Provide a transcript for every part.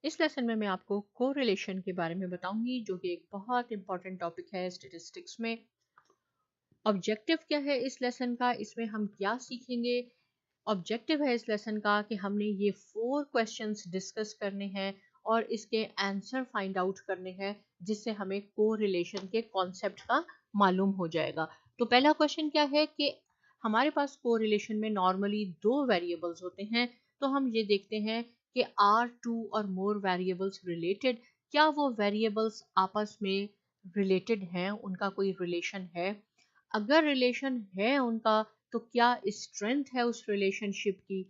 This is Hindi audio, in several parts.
इस लेसन में मैं आपको कोरिलेशन के बारे में बताऊंगी, जो कि एक बहुत इंपॉर्टेंट टॉपिक है स्टैटिस्टिक्स में। ऑब्जेक्टिव क्या है इस लेसन का, इसमें हम क्या सीखेंगे? ऑब्जेक्टिव है इस लेसन का कि हमने ये 4 क्वेश्चंस डिस्कस करने हैं और इसके आंसर फाइंड आउट करने हैं, जिससे हमें कोरिलेशन के कॉन्सेप्ट का मालूम हो जाएगा। तो पहला क्वेश्चन क्या है कि हमारे पास कोरिलेशन में नॉर्मली 2 वेरिएबल्स होते हैं। तो हम ये देखते हैं कि आर 2 और मोर वेरिएबल्स रिलेटेड, क्या वो वेरिएबल्स आपस में रिलेटेड हैं, उनका कोई रिलेशन है? अगर रिलेशन है उनका, तो क्या स्ट्रेंथ है उस रिलेशनशिप की?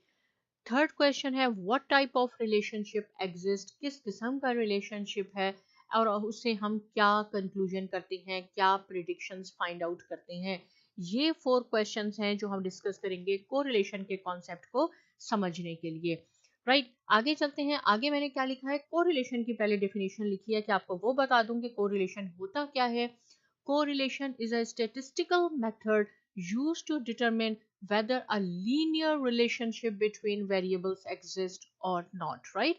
थर्ड क्वेश्चन है what type of relationship exist, किस किस्म का रिलेशनशिप है और उससे हम क्या कंक्लूजन करते हैं, क्या प्रिडिक्शंस फाइंड आउट करते हैं। ये 4 क्वेश्चंस हैं जो हम डिस्कस करेंगे कोरिलेशन के कॉन्सेप्ट को समझने के लिए। राइट, आगे चलते हैं। आगे मैंने क्या लिखा है, कोरिलेशन की पहले डेफिनेशन लिखी है कि आपको वो बता दूं कि कोरिलेशन होता क्या है। Correlation is a statistical method used to determine whether a linear relationship between variables exist or not, right?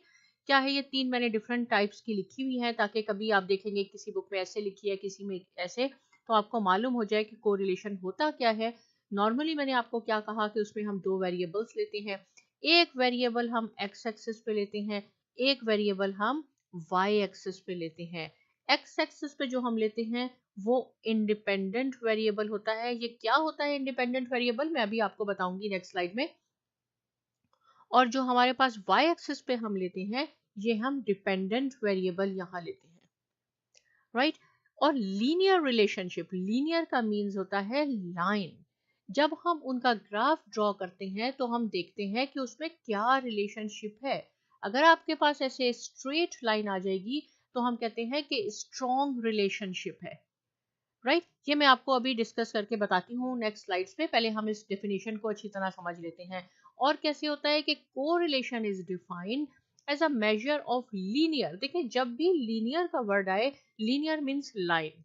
क्या है ये 3 मैंने डिफरेंट टाइप्स की लिखी हुई हैं, ताकि कभी आप देखेंगे किसी बुक में ऐसे लिखी है, किसी में ऐसे, तो आपको मालूम हो जाए कि कोरिलेशन होता क्या है। नॉर्मली मैंने आपको क्या कहा कि उसमें हम 2 वेरिएबल्स लेते हैं। एक वेरिएबल हम एक्स एक्सिस पे लेते हैं, एक वेरिएबल हम वाई एक्सिस पे लेते हैं। एक्स एक्सिस पे जो हम लेते हैं वो इंडिपेंडेंट वेरिएबल होता है। ये क्या होता है इंडिपेंडेंट वेरिएबल, मैं अभी आपको बताऊंगी नेक्स्ट स्लाइड में। और जो हमारे पास वाई एक्सिस पे हम लेते हैं, ये हम डिपेंडेंट वेरिएबल यहां लेते हैं। राइट, और लीनियर रिलेशनशिप, लीनियर का मीन्स होता है लाइन। जब हम उनका ग्राफ ड्रॉ करते हैं तो हम देखते हैं कि उसमें क्या रिलेशनशिप है। अगर आपके पास ऐसे स्ट्रेट लाइन आ जाएगी तो हम कहते हैं कि स्ट्रॉन्ग रिलेशनशिप है। राइट, ये मैं आपको अभी डिस्कस करके बताती हूँ नेक्स्ट स्लाइड्स पे। पहले हम इस डेफिनेशन को अच्छी तरह समझ लेते हैं। और कैसे होता है कि correlation is defined as a measure of linear. देखिए, जब भी लीनियर का वर्ड आए, लीनियर मींस लाइन,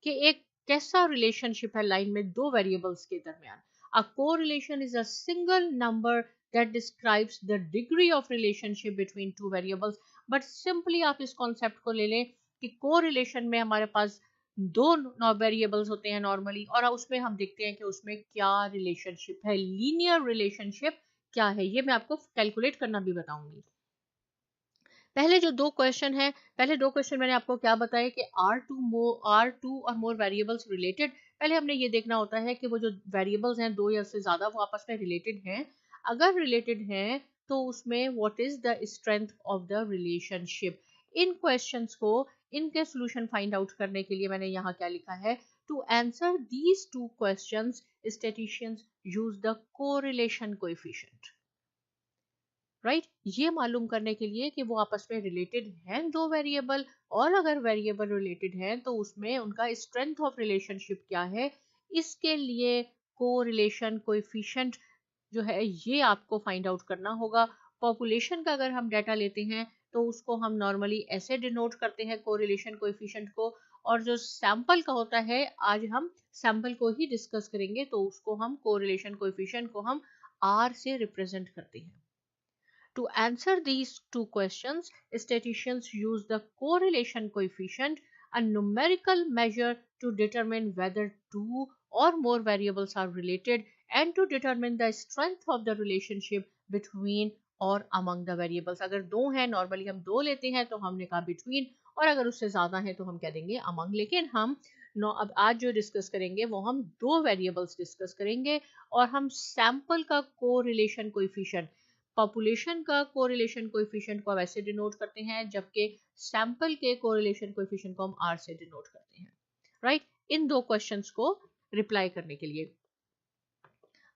कि एक कैसा रिलेशनशिप है लाइन में दो वेरिएबल्स के दरमियान। A correlation is a single number that describes the degree of relationship between two variables. But simply आप इस कॉन्सेप्ट को ले लें कि कोरिलेशन में हमारे पास दो वेरिएबल्स होते हैं नॉर्मली, और उसमें हम देखते हैं कि उसमें क्या रिलेशनशिप है। लीनियर रिलेशनशिप क्या है, ये मैं आपको कैलकुलेट करना भी बताऊंगी। पहले जो 2 क्वेश्चन है, पहले 2 क्वेश्चन मैंने आपको क्या बताया कि R2 और मोर वेरिएबल्स रिलेटेड। पहले हमने ये देखना होता है कि वो जो वेरिएबल्स हैं 2 या उससे ज्यादा, वो आपस में रिलेटेड हैं। अगर रिलेटेड हैं तो उसमें what is the strength of the relationship. In questions को, इनके सॉल्यूशन फाइंड आउट करने के लिए मैंने यहाँ क्या लिखा है, to answer these 2 questions statisticians use the correlation coefficient. Right, ये मालूम करने के लिए कि वो आपस में रिलेटेड हैं दो वेरिएबल, और अगर वेरिएबल रिलेटेड हैं तो उसमें उनका स्ट्रेंथ ऑफ रिलेशनशिप क्या है। इसके लिए कोरिलेशन कोएफिशिएंट जो है ये आपको फाइंड आउट करना होगा। पॉपुलेशन का अगर हम डाटा लेते हैं तो उसको हम नॉर्मली ऐसे डिनोट करते हैं कोरिलेशन कोएफिशिएंट को। और जो सैंपल का होता है, आज हम सैंपल को ही डिस्कस करेंगे, तो उसको हम कोरिलेशन कोएफिशिएंट को हम आर से रिप्रेजेंट करते हैं। To answer these 2 questions, statisticians use the correlation coefficient, a numerical measure to determine whether 2 or more variables are related and to determine the strength of the relationship between और among the variables। अगर दो हैं, नॉर्मली हम दो लेते हैं तो हमने कहा between, और अगर उससे ज्यादा है तो हम कह देंगे among। लेकिन हम अब आज जो डिस्कस करेंगे वो हम दो वेरिएबल्स डिस्कस करेंगे, और हम सैंपल का कोरिलेशन कोएफिशिएंट, पॉपुलेशन का कोरिलेशन कोएफिशिएंट को हम ऐसे डिनोट करते हैं, जबकि सैंपल के कोरिलेशन कोएफिशिएंट को हम आर से डिनोट करते हैं। राइट, इन दो क्वेश्चंस को रिप्लाई करने के लिए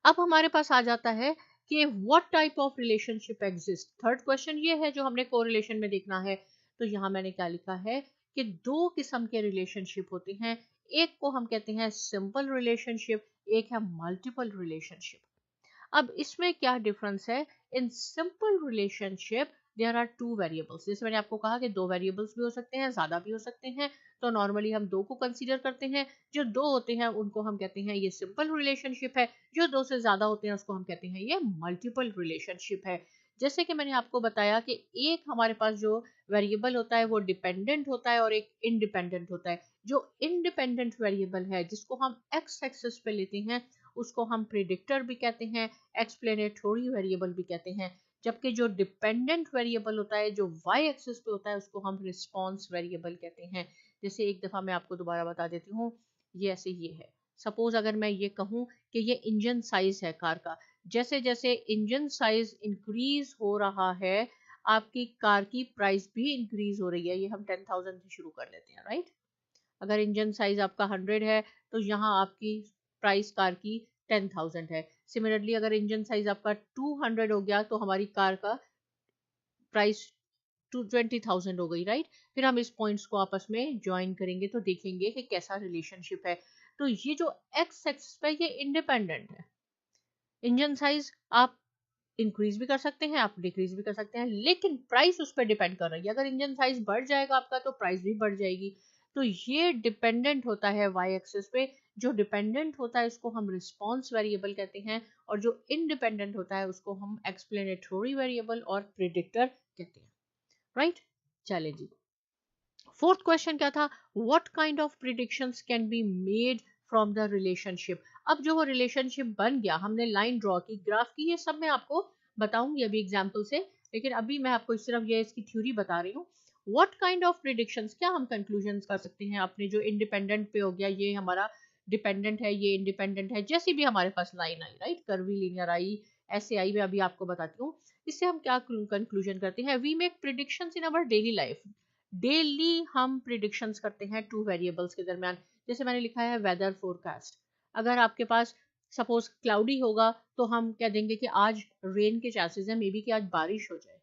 अब हमारे पास आ जाता है कि what type of relationship exist. Third question ये है जो हमने कोरिलेशन में देखना है। तो यहाँ मैंने क्या लिखा है कि दो किस्म के रिलेशनशिप होते हैं। एक को हम कहते हैं सिंपल रिलेशनशिप, एक है मल्टीपल रिलेशनशिप। अब इसमें क्या डिफरेंस है? In simple relationship there are two variables. जैसे मैंने आपको कहा कि दो वेरिएबल्स भी हो सकते हैं, ज्यादा भी हो सकते हैं, तो नॉर्मली हम दो को कंसीडर करते हैं। जो दो होते हैं उनको हम कहते हैं ये सिंपल रिलेशनशिप है, जो दो से ज्यादा होते हैं उसको हम कहते हैं ये मल्टीपल रिलेशनशिप है। जैसे कि मैंने आपको बताया कि एक हमारे पास जो वेरिएबल होता है वो डिपेंडेंट होता है और एक इंडिपेंडेंट होता है। जो इंडिपेंडेंट वेरिएबल है जिसको हम एक्स एक्सिस पे लेते हैं उसको हम प्रिडिक्टर भी कहते हैं, एक्सप्लेनेटरी वेरिएबल भी कहते हैं, जबकि जो डिपेंडेंट वेरिएबल होता है जो वाई एक्सिस पे होता है उसको हम रिस्पॉन्स वेरिएबल कहते हैं। जैसे एक दफ़ा मैं आपको दोबारा बता देती हूँ, ये ऐसे ये है। सपोज अगर मैं ये कहूँ कि ये इंजन साइज है कार का, जैसे जैसे इंजन साइज इंक्रीज हो रहा है आपकी कार की प्राइस भी इंक्रीज हो रही है। ये हम 10,000 से शुरू कर लेते हैं, राइट। अगर इंजन साइज आपका 100 है तो यहाँ आपकी प्राइस कार की 10,000 है। सिमिलरली अगर इंजन साइज आपका 200 हो गया तो हमारी कार का प्राइस 20,000 हो गई, राइट। फिर हम इस पॉइंट्स को आपस में ज्वाइन करेंगे तो देखेंगे कि कैसा रिलेशनशिप है। तो ये जो एक्स एक्सिस पे ये इंडिपेंडेंट है। इंजन साइज आप इंक्रीज भी कर सकते हैं, आप डिक्रीज भी कर सकते हैं, लेकिन प्राइस उस पर डिपेंड कर रही है। अगर इंजन साइज बढ़ जाएगा आपका तो प्राइस भी बढ़ जाएगी। तो ये डिपेंडेंट होता है वाई एक्सिस पे। जो डिपेंडेंट होता है उसको हम रिस्पॉन्स वेरिएबल कहते हैं और जो इंडिपेंडेंट होता है उसको हम एक्सप्लेनेटरी वेरिएबल और प्रिडिक्टर कहते हैं, राइट। चले जी, फोर्थ क्वेश्चन क्या था, what kind of predictions can be made from the relationship. अब जो वो रिलेशनशिप बन गया, हमने लाइन ड्रॉ की, ग्राफ की, ये सब मैं आपको बताऊंगी अभी एग्जांपल से, लेकिन अभी मैं आपको सिर्फ ये इसकी थ्योरी बता रही हूँ। व्हाट काइंड ऑफ प्रिडिक्शंस, क्या हम कंक्लूजन्स कर सकते हैं। आपने जो इंडिपेंडेंट पे हो गया, ये हमारा डिपेंडेंट है, ये इंडिपेंडेंट है, जैसी भी हमारे पास लाइन आई, राइट, कर्वी लीनियर आई, ऐसे आई, मैं अभी आपको बताती हूँ। इससे हम क्या कंक्लूजन करते हैं, we make predictions in our daily life. Daily हम प्रिडिक्शंस करते हैं टू वेरिएबल्स के दरमियान। जैसे मैंने लिखा है वेदर फोरकास्ट। अगर आपके पास सपोज क्लाउडी होगा तो हम कह देंगे कि आज रेन के चांसेस है, मे बी कि आज बारिश हो जाए,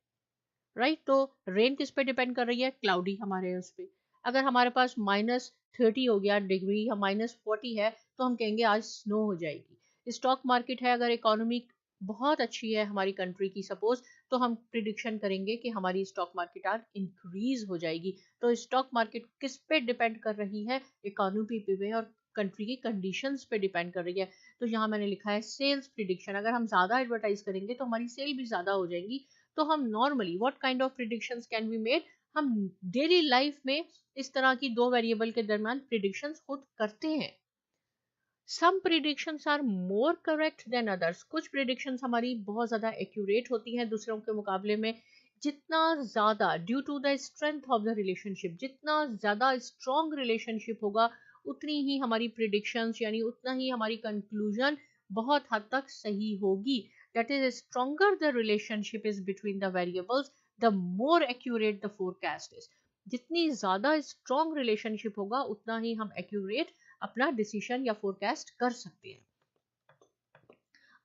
राइट। तो रेन किस पे डिपेंड कर रही है, क्लाउडी हमारे उस पे। अगर हमारे पास -30 हो गया डिग्री, या -40 है तो हम कहेंगे आज स्नो हो जाएगी। स्टॉक मार्केट है, अगर इकोनॉमी बहुत अच्छी है हमारी कंट्री की सपोज, तो हम प्रिडिक्शन करेंगे कि हमारी स्टॉक मार्केट आज इंक्रीज हो जाएगी। तो स्टॉक मार्केट किस पे डिपेंड कर रही है, इकोनॉमी पे और कंट्री की कंडीशंस पे डिपेंड कर रही है। तो यहाँ मैंने लिखा है सेल्स प्रिडिक्शन। अगर हम ज्यादा एडवर्टाइज करेंगे तो हमारी सेल भी ज्यादा हो जाएंगी। तो हम normally what kind of predictions can be made, हम डेली लाइफ में इस तरह की दो वेरिएबल के दरमियान प्रिडिक्शंस खुद करते हैं। Some predictions are more correct than others. कुछ प्रिडिक्शंस हमारी बहुत ज़्यादा एक्यूरेट होती हैं दूसरों के मुकाबले में। जितना ज़्यादा, due to the strength of the relationship, जितना ज़्यादा स्ट्रॉन्ग रिलेशनशिप होगा उतनी ही हमारी प्रिडिक्शंस यानी उतना ही हमारी कंक्लूजन बहुत हद तक सही होगी। That is stronger the relationship is between the variables, the more accurate the forecast is. जितनी ज़्यादा स्ट्रॉन्ग रिलेशनशिप होगा उतना ही हम एक्यूरेट अपना डिसीजन या फोरकास्ट कर सकते हैं।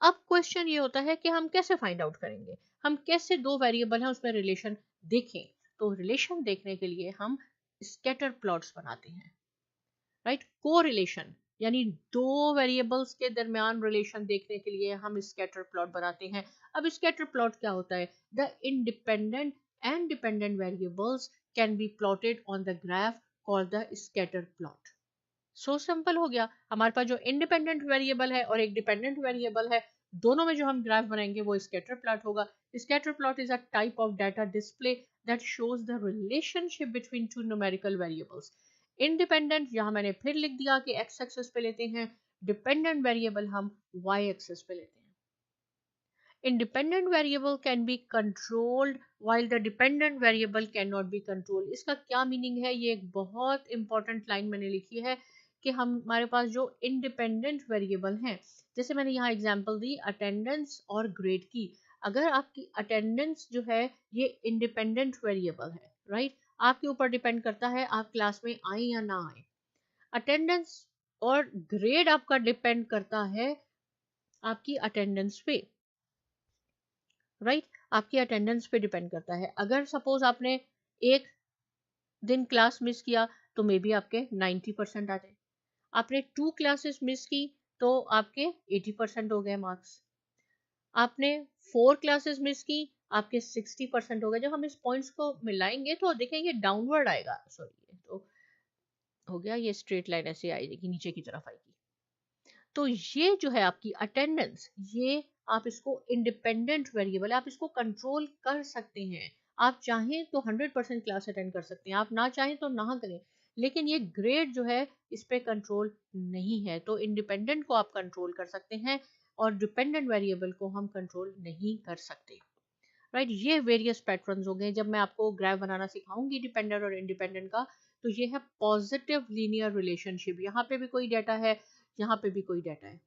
अब क्वेश्चन ये होता है कि हम कैसे फाइंड आउट करेंगे, हम कैसे दो वेरिएबल हैं उसमें रिलेशन देखें। तो रिलेशन देखने के लिए हम स्कैटर प्लॉट्स बनाते हैं, राइट। कोरिलेशन यानी दो वेरिएबल्स के दरमियान रिलेशन देखने के लिए हम स्कैटर प्लॉट बनाते हैं। अब स्कैटर प्लॉट क्या होता है, the independent and dependent variables can be plotted on the graph called the scatter plot. So simple हो गया, हमारे पास जो इंडिपेंडेंट वेरिएबल है और एक डिपेंडेंट वेरिएबल है, दोनों में जो हम ग्राफ बनाएंगे वो स्कैटर प्लॉट होगा। Scatter plot is a type of data display that shows the relationship between two numerical variables. Independent यहाँ मैंने फिर लिख दिया कि एक्स एक्सिस पे लेते हैं, डिपेंडेंट वेरिएबल हम वाई एक्सिस पे लेते हैं। Independent variable can be controlled while the dependent variable cannot be controlled। इसका क्या मीनिंग है, ये एक बहुत इंपॉर्टेंट लाइन मैंने लिखी है कि हमारे पास जो इंडिपेंडेंट वेरिएबल हैं, जैसे मैंने यहाँ एग्जांपल दी अटेंडेंस और ग्रेड की। अगर आपकी अटेंडेंस जो है ये इंडिपेंडेंट वेरिएबल है, राइट, आपके ऊपर डिपेंड करता है आप क्लास में आए या ना आए। अटेंडेंस और ग्रेड आपका डिपेंड करता है आपकी अटेंडेंस पे, राइट, आपकी अटेंडेंस पे डिपेंड करता है। अगर सपोज आपने एक दिन क्लास मिस किया तो मे बी आपके 90% आ जाए। आपने 2 क्लासेस मिस की तो आपके 80% हो गए मार्क्स। आपने 4 क्लासेस मिस की, आपके 60% हो गए। जब हम इस पॉइंट्स को मिलाएंगे तो देखेंगे डाउनवर्ड आएगा, सॉरी तो हो गया, ये स्ट्रेट लाइन ऐसे आएगी नीचे की तरफ आएगी। तो ये जो है आपकी अटेंडेंस, ये आप इसको इंडिपेंडेंट वेरिएबल, आप इसको कंट्रोल कर सकते हैं। आप चाहें तो 100% क्लास अटेंड कर सकते हैं, आप ना चाहें तो ना करें, लेकिन ये ग्रेड जो है इस पे कंट्रोल नहीं है। तो इंडिपेंडेंट को आप कंट्रोल कर सकते हैं और डिपेंडेंट वेरिएबल को हम कंट्रोल नहीं कर सकते, राइट। ये वेरियस पैटर्न्स हो गए। जब मैं आपको ग्राफ बनाना सिखाऊंगी डिपेंडेंट और इंडिपेंडेंट का, तो ये है पॉजिटिव लीनियर रिलेशनशिप। यहाँ पे भी कोई डाटा है, यहाँ पे भी कोई डाटा है,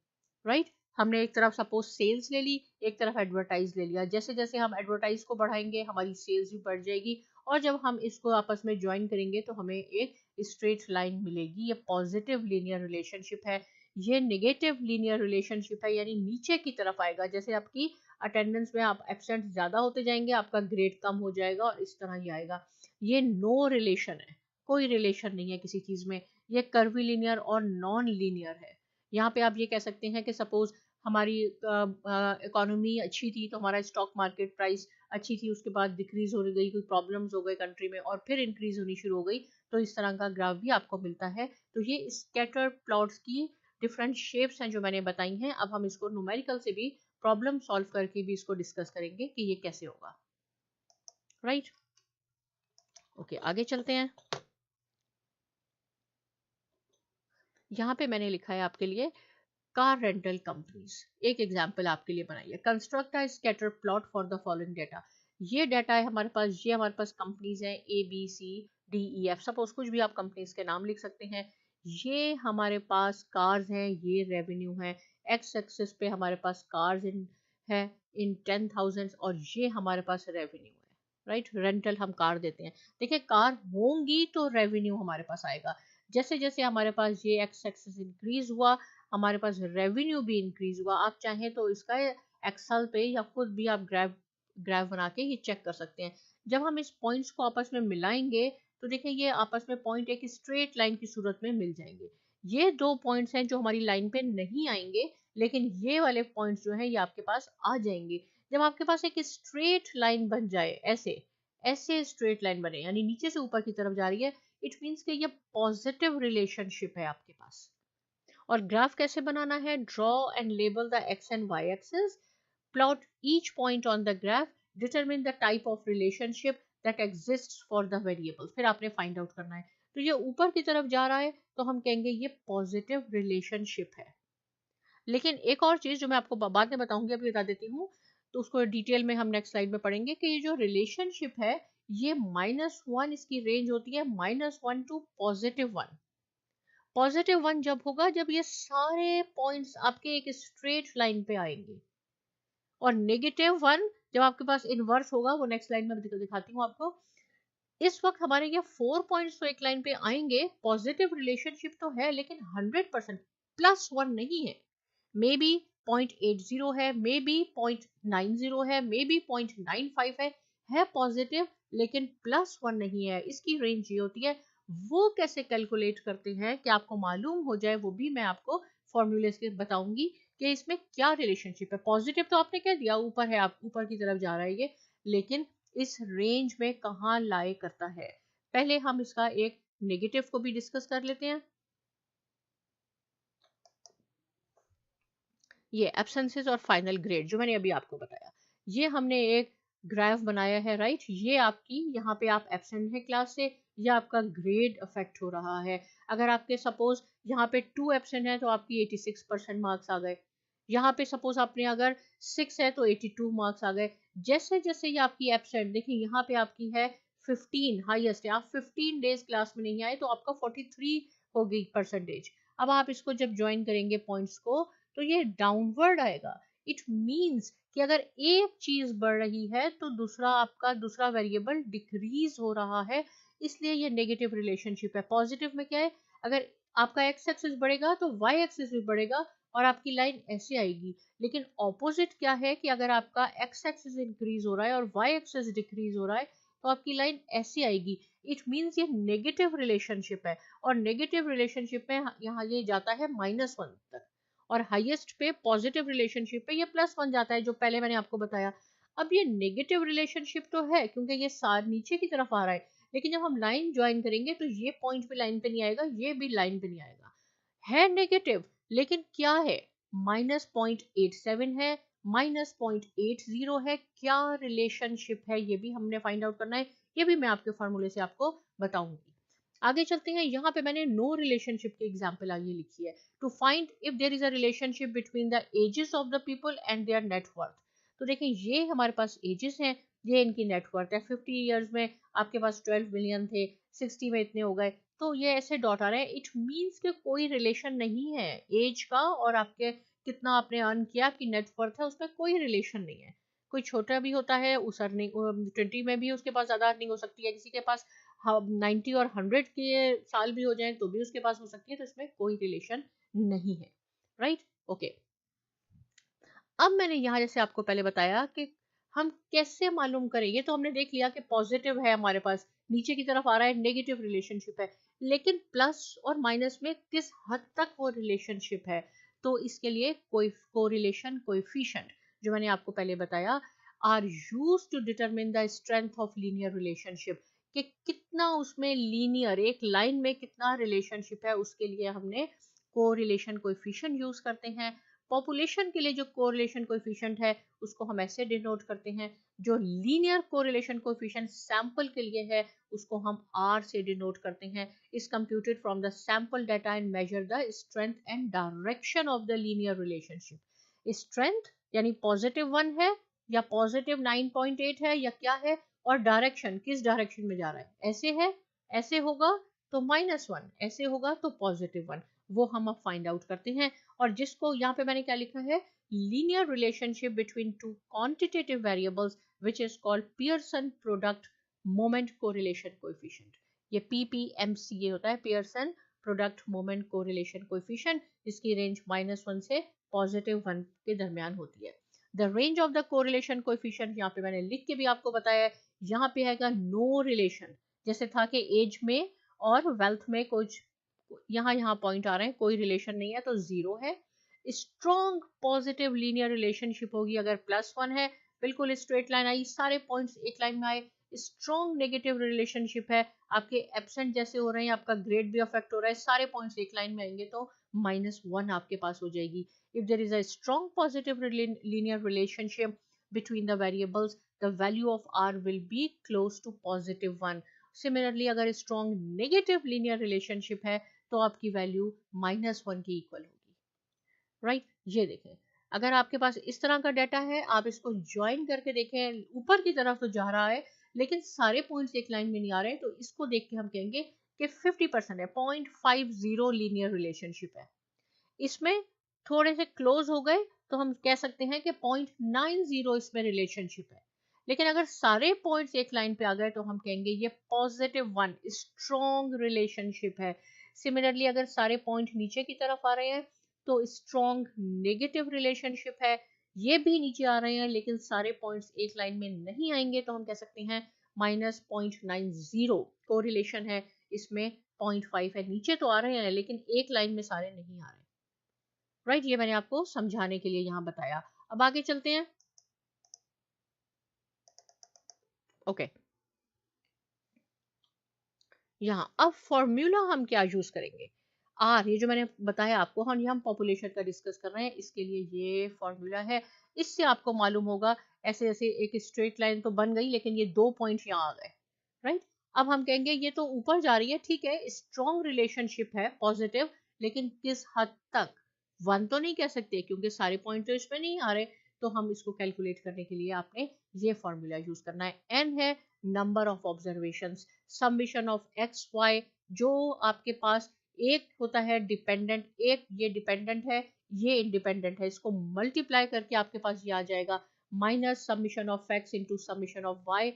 राइट। हमने एक तरफ सपोज सेल्स ले ली, एक तरफ एडवर्टाइज ले लिया। जैसे जैसे हम एडवर्टाइज को बढ़ाएंगे हमारी सेल्स भी बढ़ जाएगी, और जब हम इसको आपस में ज्वाइन करेंगे तो हमें एक स्ट्रेट लाइन मिलेगी। ये पॉजिटिव लीनियर रिलेशनशिप है। ये नेगेटिव लीनियर रिलेशनशिप है, यानी नीचे की तरफ आएगा। जैसे आपकी अटेंडेंस में आप एब्सेंट ज्यादा होते जाएंगे, आपका ग्रेड कम हो जाएगा और इस तरह ही आएगा। ये नो रिलेशन है, कोई रिलेशन नहीं है किसी चीज में। ये कर्वी लीनियर और नॉन लीनियर है। यहाँ पे आप ये कह सकते हैं कि सपोज हमारी इकोनॉमी अच्छी थी तो हमारा स्टॉक मार्केट प्राइस अच्छी थी, उसके बाद डिक्रीज हो गई, कोई प्रॉब्लम्स हो गए कंट्री में और फिर इंक्रीज होनी शुरू हो गई, तो इस तरह का ग्राफ भी आपको मिलता है। तो ये स्कैटर प्लॉट्स की डिफरेंट शेप्स हैं जो मैंने बताई हैं। अब हम इसको न्यूमेरिकल से भी प्रॉब्लम सॉल्व करके भी इसको डिस्कस करेंगे कि ये कैसे होगा, राइट। ओके, आगे चलते हैं। यहाँ पे मैंने लिखा है आपके लिए कार रेंटल कंपनीज। एक एग्जांपल आपके लिए बनाइए। Construct a scatter plot for the following data. ये डाटा है हमारे पास, ये हमारे पास कंपनीज हैं ABCDEF, सपोज कुछ भी आप कंपनीज के नाम लिख सकते हैं। ये हमारे पास कार्स हैं, ये रेवेन्यू है। एक्स एक्सिस पे हमारे पास कार्स है इन 10,000 और ये हमारे पास रेवेन्यू है, राइट। रेंटल हम कार देते हैं। देखिए कार होंगी तो रेवेन्यू हमारे पास आएगा। जैसे जैसे हमारे पास ये एक्स एक्सिस इंक्रीज हुआ, हमारे पास रेवेन्यू भी इंक्रीज हुआ। आप चाहें तो इसका एक्सेल पे या खुद भी आप ग्राफ बना के ये चेक कर सकते हैं। जब हम इस पॉइंट्स को आपस में मिलाएंगे तो देखिए ये आपस में पॉइंट एक स्ट्रेट लाइन की सूरत में मिल जाएंगे। ये दो पॉइंट्स हैं जो हमारी लाइन पे नहीं आएंगे, लेकिन ये वाले पॉइंट्स जो हैं ये आपके पास आ जाएंगे। जब आपके पास एक स्ट्रेट लाइन बन जाए, ऐसे ऐसे स्ट्रेट लाइन बने, यानी नीचे से ऊपर की तरफ जा रही है, इट मीन्स कि ये पॉजिटिव रिलेशनशिप है आपके पास। और ग्राफ कैसे बनाना है? Draw and label the X and Y axis, plot each point on the graph, determine the type of relationship that exists for the variable. फिर आपने फाइंड आउट करना है। तो ये ऊपर की तरफ जा रहा है तो हम कहेंगे ये पॉजिटिव रिलेशनशिप है। लेकिन एक और चीज जो मैं आपको बाद में बताऊंगी, अभी बता देती हूँ, तो उसको डिटेल में हम नेक्स्ट स्लाइड में पढ़ेंगे कि ये जो रिलेशनशिप है ये -1, इसकी रेंज होती है -1 टू +1। +1 जब होगा जब ये सारे पॉइंट्स आपके एक स्ट्रेट लाइन पे आएंगे, और -1 जब आपके पास इनवर्स होगा, वो नेक्स्ट लाइन में दिखाती हूँ आपको। इस वक्त हमारे ये 4 पॉइंट्स तो एक लाइन पे आएंगे, पॉजिटिव रिलेशनशिप तो है, लेकिन 100% +1 नहीं है। मे बी 0.80 है, मे बी 0.90 है, मे बी 0.95 है पॉजिटिव, लेकिन +1 नहीं है। इसकी रेंज ये होती है। वो कैसे कैलकुलेट करते हैं कि आपको मालूम हो जाए, वो भी मैं आपको फॉर्मूले से बताऊंगी कि इसमें क्या रिलेशनशिप है। पॉजिटिव तो आपने कह दिया, ऊपर है, आप ऊपर की तरफ जा रहा है ये, लेकिन इस रेंज में कहाँ लाए करता है। पहले हम इसका एक नेगेटिव को भी डिस्कस कर लेते हैं। ये एब्सेंसेस और फाइनल ग्रेड जो मैंने अभी आपको बताया, ये हमने एक ग्राफ बनाया है, राइट। ये आपकी, यहाँ पे आप एब्सेंट है क्लास से, या आपका ग्रेड अफेक्ट हो रहा है। अगर आपके सपोज यहाँ पे 2 एब्सेंट है तो आपकी 86% मार्क्स आ गए। यहाँ पे सपोज आपने अगर 6 है तो 82 मार्क्स आ गए। जैसे जैसे ये आपकी एब्सेंट, देखिए यहाँ पे आपकी है 15 हाईएस्ट है, आप 15 डेज क्लास में नहीं आए तो आपका 43 हो गई परसेंटेज। अब आप इसको जब ज्वाइन करेंगे पॉइंट्स को तो ये डाउनवर्ड आएगा। इट मीन्स कि अगर एक चीज बढ़ रही है तो दूसरा आपका दूसरा वेरिएबल डिक्रीज हो रहा है, इसलिए ये नेगेटिव रिलेशनशिप है। पॉजिटिव में क्या है, अगर आपका एक्स एक्सिस बढ़ेगा तो वाई एक्सिस भी बढ़ेगा और आपकी लाइन ऐसे आएगी। लेकिन ऑपोजिट क्या है कि अगर आपका एक्स एक्सिस इंक्रीज हो रहा है और वाई एक्सिस डिक्रीज हो रहा है तो आपकी लाइन ऐसे आएगी। इट मीन्स ये नेगेटिव रिलेशनशिप है, और नेगेटिव रिलेशनशिप में यहाँ ये जाता है -1 तक, और हाईएस्ट पे पॉजिटिव रिलेशनशिप पे ये +1 जाता है, जो पहले मैंने आपको बताया। अब ये नेगेटिव रिलेशनशिप तो है क्योंकि ये सार नीचे की तरफ आ रहा है, लेकिन जब हम लाइन ज्वाइन करेंगे तो ये पॉइंट भी लाइन पे नहीं आएगा, ये भी लाइन पे नहीं आएगा। है नेगेटिव, लेकिन क्या है, -0.87 है, -0.80 है। क्या रिलेशनशिप है ये भी हमने फाइंड आउट करना है, ये भी मैं आपके फॉर्मूले से आपको बताऊंगी। आगे चलते हैं। यहाँ पे मैंने नो रिलेशनशिप की एग्जाम्पल आगे लिखी है। To find if there is a relationship between the ages of the people and their net worth. तो देखें ये हमारे पास एजेस हैं, ये इनकी नेटवर्थ है। 50 ईयर्स में आपके पास 12 मिलियन थे, 60 में इतने हो गए, तो ये ऐसे डॉट आ रहे हैं। इट मीन्स कि कोई रिलेशन नहीं है एज का और आपके कितना आपने अर्न किया, आपकी नेटवर्थ है, उसमें कोई रिलेशन नहीं है। कोई छोटा भी होता है, उस अर्निंग 20 में भी उसके पास ज़्यादा अर्निंग हो सकती है, किसी के पास 90 और 100 के साल भी हो जाए तो भी उसके पास हो सकती है, तो इसमें कोई रिलेशन नहीं है। Right, okay. अब मैंने यहाँ जैसे आपको पहले बताया कि हम कैसे मालूम करें, ये तो हमने देख लिया कि पॉजिटिव है हमारे पास, नीचे की तरफ आ रहा है नेगेटिव रिलेशनशिप है, लेकिन प्लस और माइनस में किस हद तक वो रिलेशनशिप है। तो इसके लिए कोई कोरिलेशन कोएफिशिएंट जो मैंने आपको पहले बताया are used to determine the strength of linear relationship, कि कितना उसमें लीनियर एक लाइन में कितना रिलेशनशिप है, उसके लिए हमने कोरिलेशन कोएफिशिएंट यूज करते हैं। पॉपुलेशन के लिए जो कोरिलेशन कोएफिशिएंट है उसको हम ऐसे डिनोट करते हैं। जो लीनियर कोरिलेशन कोएफिशिएंट सैंपल के लिए है उसको हम आर से डिनोट करते हैं। Is computed from the sample data and measure the strength and direction of the linear relationship. Strength यानी +1 है या +9.8 है या क्या है, और डायरेक्शन किस डायरेक्शन में जा रहा है, ऐसे है, ऐसे होगा तो -1, ऐसे होगा तो +1, वो हम अब फाइंड आउट करते हैं। और जिसको यहाँ पे मैंने क्या लिखा है, linear relationship between two quantitative variables which is called Pearson product moment correlation coefficient. ये PPMC होता है, Pearson product moment correlation coefficient, जिसकी रेंज -1 से +1 के दरमियान होती है। The range of the correlation coefficient यहाँ पे मैंने लिख के भी आपको बताया है। यहाँ पे आएगा नो रिलेशन, जैसे था कि एज में और वेल्थ में कुछ यहाँ पॉइंट आ रहे हैं, कोई रिलेशन नहीं है तो 0 है। स्ट्रॉन्ग पॉजिटिव लीनियर रिलेशनशिप होगी अगर +1 है, बिल्कुल स्ट्रेट लाइन आई, सारे पॉइंट्स एक लाइन में आए। स्ट्रॉन्ग नेगेटिव रिलेशनशिप है, आपके एब्सेंट जैसे हो रहे हैं, आपका ग्रेड भी अफेक्ट हो रहा है, सारे पॉइंट्स एक लाइन में आएंगे तो -1 आपके पास हो जाएगी। If there is a strong positive linear relationship between the variables, the value of r will be close to +1. Similarly, अगर strong negative linear relationship है तो आपकी वैल्यू -1 की इक्वल होगी। राइट, ये देखें, अगर आपके पास इस तरह का डाटा है, आप इसको ज्वाइन करके देखें, ऊपर की तरफ तो जा रहा है लेकिन सारे पॉइंट्स एक लाइन में नहीं आ रहे, तो इसको देख के हम कहेंगे कि 50% है, 0.50 लीनियर रिलेशनशिप है। इसमें थोड़े से क्लोज हो गए तो हम कह सकते हैं कि 0.90 इसमें रिलेशनशिप है। लेकिन अगर सारे पॉइंट्स एक लाइन पे आ गए तो हम कहेंगे ये +1 स्ट्रॉन्ग रिलेशनशिप है। सिमिलरली अगर सारे पॉइंट नीचे की तरफ आ रहे हैं तो स्ट्रॉन्ग नेगेटिव रिलेशनशिप है। ये भी नीचे आ रहे हैं लेकिन सारे पॉइंट्स एक लाइन में नहीं आएंगे तो हम कह सकते हैं -0.90 कोरिलेशन है, इसमें 0.5 है। नीचे तो आ रहे हैं लेकिन एक लाइन में सारे नहीं आ रहे। राइट, ये मैंने आपको समझाने के लिए यहाँ बताया। अब आगे चलते हैं। ओके, यहाँ अब फॉर्मूला हम क्या यूज करेंगे, आर, ये जो मैंने बताया आपको, हम पॉपुलेशन का डिस्कस कर रहे हैं, इसके लिए ये फॉर्मूला है। इससे आपको मालूम होगा, ऐसे ऐसे एक स्ट्रेट लाइन तो बन गई लेकिन ये 2 पॉइंट यहाँ आ गए। राइट, अब हम कहेंगे ये तो ऊपर जा रही है, ठीक है, स्ट्रॉन्ग रिलेशनशिप है पॉजिटिव, लेकिन किस हद तक, 1 तो नहीं कह सकते क्योंकि सारे पॉइंट तो इसमें नहीं आ रहे, तो हम इसको कैलकुलेट करने के लिए आपने ये फॉर्मूला यूज करना है। एन है number of observations, summation of X Y, जो आपके पास एक होता है डिपेंडेंट, एक ये डिपेंडेंट है, ये इंडिपेंडेंट है, इसको मल्टीप्लाई करके आपके पास ये आ जाएगा minus summation of X into summation of Y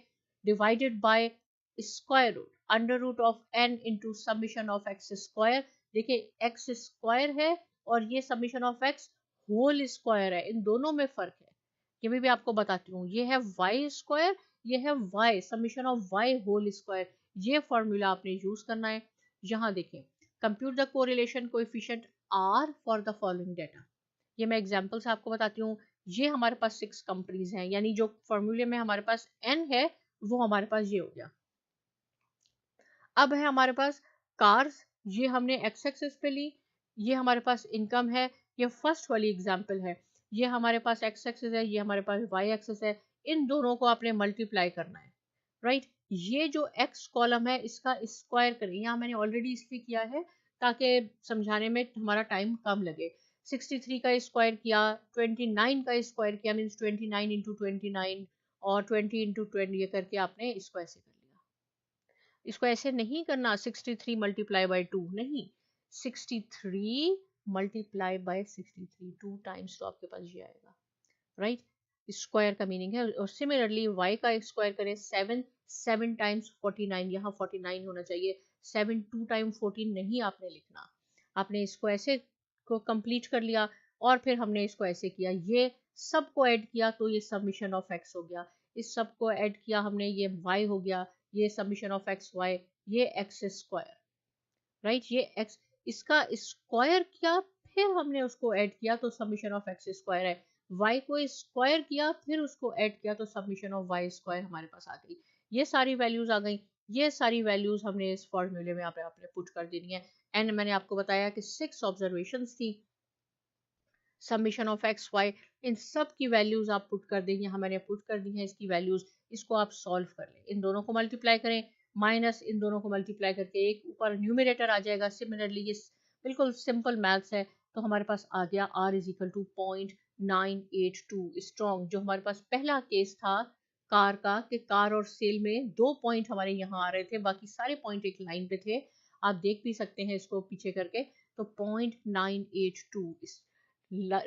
divided by square root under root of N into summation of X square. देखिए एक्स स्क्वायर है और ये summation of X whole square है, इन दोनों में फर्क है, ये भी आपको बताती हूँ। ये है वाई स्क्वायर, ये है Y summation of Y whole square. ये फॉर्मूला आपने यूज करना है। यहाँ देखें, compute the correlation coefficient R for the following data. ये मैं एग्जांपल से आपको बताती हूँ। ये हमारे पास 6 कंपनीज हैं, यानी जो फॉर्मूले में हमारे पास एन है वो हमारे पास ये हो गया। अब है हमारे पास कार्स, ये हमने एक्स एक्सिस पे ली, ये हमारे पास इनकम है, ये फर्स्ट वाली एग्जांपल है। ये हमारे पास एक्स एक्सिस है, ये हमारे पास वाई एक्सिस है, इन दोनों को आपने मल्टीप्लाई करना है, राइट। ये जो एक्स कॉलम है इसका स्क्वायर करें, यहाँ मैंने ऑलरेडी इसलिए किया है ताकि समझाने में हमारा टाइम कम लगे। 63 का स्क्वायर किया, 29 का स्क्वायर किया, मीन्स 29 इंटू 29 और 20 इंटू 20, ये करके आपने इसको ऐसे कर लिया। इसको ऐसे नहीं करना 63 मल्टीप्लाई बाई 2, नहीं, 63 मल्टीप्लाई बाय 63, 2 टाइम्स तो आपके पास ये आएगा, राइट। स्क्वायर का मीनिंग है। और सिमिलरली y का स्क्वायर करें 7, 7 टाइम्स 49, यहाँ 49 होना चाहिए, 7 2 टाइम 14 नहीं आपने लिखना, आपने इसको ऐसे को कंप्लीट कर लिया और फिर हमने इसको ऐसे किया, ये सबको ऐड किया तो ये समीशन ऑफ x हो गया, इस सबको ऐड किया हमने, ये y हो गया, ये समीशन ऑफ एक्स वाई, ये एक्स स्क्वायर, राइट, ये एक्स, इसका स्क्वायर किया फिर हमने उसको ऐड किया तो समीशन ऑफ एक्स स्क्वायर है, वाई को स्क्वायर किया फिर उसको ऐड किया तो समीशन ऑफ वाई स्क्वायर हमारे पास आ गई। ये सारी वैल्यूज आ गई, ये सारी वैल्यूज हमने इस फॉर्मूले में आपने पुट कर देनी है। एंड मैंने आपको बताया कि 6 ऑब्जर्वेशंस थी, समीशन ऑफ एक्स वाई, इन सब की वैल्यूज आप पुट कर देंगे, यहाँ मैंने पुट कर दी है इसकी वैल्यूज, इसको आप सॉल्व कर लें, इन दोनों को मल्टीप्लाई करें, माइनस इन दोनों को मल्टीप्लाई करके एक ऊपर न्यूमरेटर आ जाएगा। सिमिलरली ये बिल्कुल सिंपल मैथ्स है, तो हमारे पास आ गया r is equal to 0.982 strong. जो हमारे पास पहला केस था कार का, कि कार और सेल में 2 पॉइंट हमारे यहाँ आ रहे थे, बाकी सारे पॉइंट एक लाइन पे थे, आप देख भी सकते हैं इसको पीछे करके, तो 0.982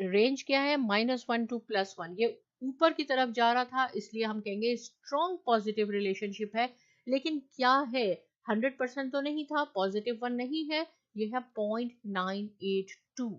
रेंज क्या है, -1 टू +1, ये ऊपर की तरफ जा रहा था, इसलिए हम कहेंगे स्ट्रॉन्ग पॉजिटिव रिलेशनशिप है। लेकिन क्या है, 100% तो नहीं था, +1 नहीं है, ये है 0.982,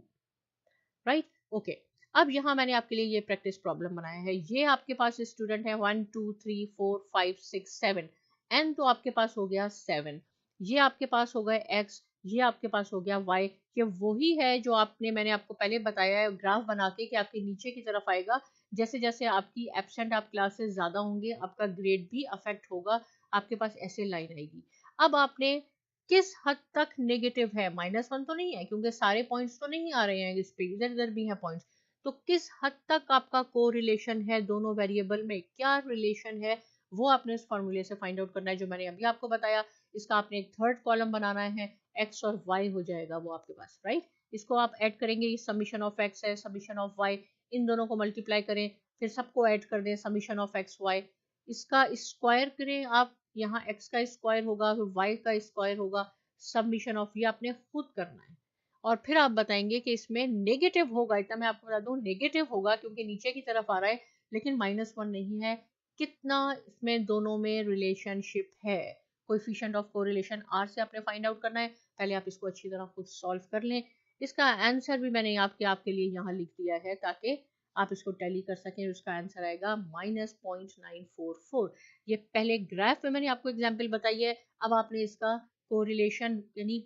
राइट, ओके। अब यहाँ मैंने आपके लिए ये प्रैक्टिस प्रॉब्लम बनाया है, ये आपके पास स्टूडेंट है 1 2 3 4 5 6 7, एन तो आपके पास हो गया 7, ये आपके पास हो गए x, ये आपके पास हो गया y, ये वही है जो आपने, मैंने आपको पहले बताया है ग्राफ बना के कि आपके नीचे की तरफ आएगा, जैसे जैसे आपकी एब्सेंट आप क्लासेस ज्यादा होंगे आपका ग्रेड भी अफेक्ट होगा, आपके पास ऐसे लाइन आएगी। अब आपने किस हद तक नेगेटिव है, -1 तो नहीं है क्योंकि सारे पॉइंट्स तो नहीं आ रहे हैं इस पे, इधर इधर भी है पॉइंट्स, तो किस हद तक आपका कोरिलेशन है दोनों वेरिएबल में, क्या रिलेशन है, वो आपने इस फॉर्मूले से फाइंड आउट करना है जो मैंने अभी आपको बताया। इसका आपने एक थर्ड कॉलम बनाना है, एक्स और वाई हो जाएगा वो आपके पास, राइट। इसको आप ऐड करेंगे, ये समीशन ऑफ एक्स है, समीशन ऑफ वाई, इन दोनों को मल्टीप्लाई करें, फिर सबको ऐड कर दें, समीशन ऑफ एक्स वाई, इसका स्क्वायर करें आप, यहाँ एक्स का स्क्वायर होगा, फिर वाई का स्क्वायर होगा, समीशन ऑफ, ये आपने खुद करना है। और फिर आप बताएंगे कि इसमें नेगेटिव होगा, इतना मैं आपको बता दूं, नेगेटिव होगा क्योंकि नीचे की तरफ आ रहा है, लेकिन -1 नहीं है, कितना इसमें दोनों में रिलेशनशिप है, कोएफिशिएंट ऑफ कोरिलेशन r से आपने फाइंड आउट करना है। पहले आप इसको अच्छी तरह खुद सॉल्व कर लें, इसका आंसर भी मैंने आपके लिए यहाँ लिख दिया है ताकि आप इसको टैली कर सकें। उसका आंसर आएगा -0.944। ये पहले ग्राफ में मैंने आपको एग्जाम्पल बताई है, अब आपने इसका कोरिलेशन यानी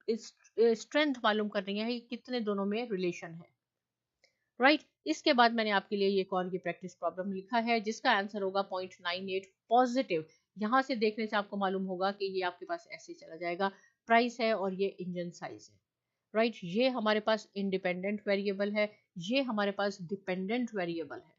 स्ट्रेंथ मालूम करनी है, कितने दोनों में रिलेशन है, राइट। इसके बाद मैंने आपके लिए एक और ये प्रैक्टिस प्रॉब्लम लिखा है जिसका आंसर होगा 0.98 पॉजिटिव। यहाँ से देखने से आपको मालूम होगा कि ये आपके पास ऐसे चला जाएगा, प्राइस है और ये इंजन साइज है, राइट। ये हमारे पास इंडिपेंडेंट वेरिएबल है, ये हमारे पास डिपेंडेंट वेरिएबल है,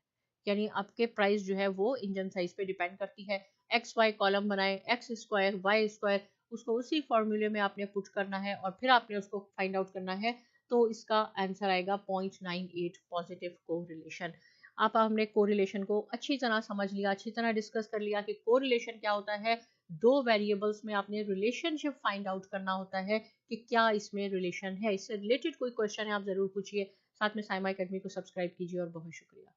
यानी आपके प्राइस जो है वो इंजन साइज पे डिपेंड करती है। एक्स वाई कॉलम बनाए, एक्स स्क्वायर वाई स्क्वायर, उसको उसी फॉर्मूले में आपने पुट करना है और फिर आपने उसको फाइंड आउट करना है, तो इसका आंसर आएगा 0.98 पॉजिटिव कोरिलेशन। आप हमने कोरिलेशन को अच्छी तरह समझ लिया, अच्छी तरह डिस्कस कर लिया कि कोरिलेशन क्या होता है, दो वेरिएबल्स में आपने रिलेशनशिप फाइंड आउट करना होता है कि क्या इसमें रिलेशन है। इससे रिलेटेड कोई क्वेश्चन है आप जरूर पूछिए, साथ में साइमा एकेडमी को सब्सक्राइब कीजिए और बहुत शुक्रिया।